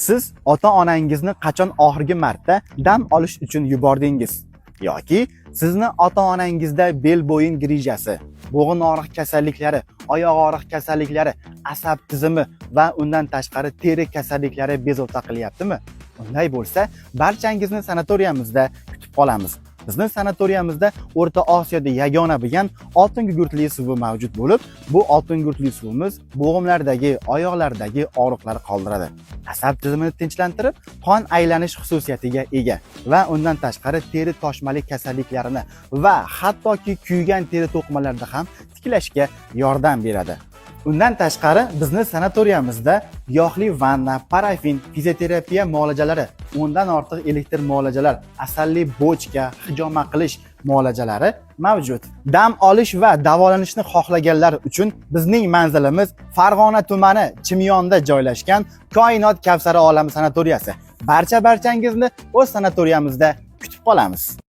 Siz ota-onangizni qachon oxirgi marta dam olish uchun yubordingiz? Yoki sizni ota-onangizda bel bo'yin grijasi, bo'g'in og'riq kasalliklari, oyoq og'riq kasalliklari, asab tizimi va undan tashqari teri kasalliklari bezovta qilyaptimi? Unday bo'lsa, barchangizni sanatoriyamizda kutib qolamiz. Bizning sanatoriyamizda O'rta Osiyoda yagona bo'lgan oltin gugurtli suvi mavjud bo'lib, bu oltin gugurtli suvimiz bo'g'imlardagi, oyoqlardagi og'riqlarni qoldiradi. Asab tizimini tinchlantirib, qon aylanish xususiyatiga ega va undan tashqari teri toshmali kasalliklarini va hattoki kuygan teri to'qimalarida ham tiklashga yordam beradi. Undan tashqari bizning sanatoriyamizda yoqli vanna, parafin, fizioterapiya muolajalari, undan ortiq elektr muolajalar, asalli bochka, hijoma qilish muolajalari mavjud. Dam olish va davolanishni xohlaganlar uchun bizning manzilimiz Farg'ona tumani Chimyonda joylashgan Koinot Kavsari olami sanatoriyasi. Barchangizni o'z sanatoriyamizda kutib qolamiz.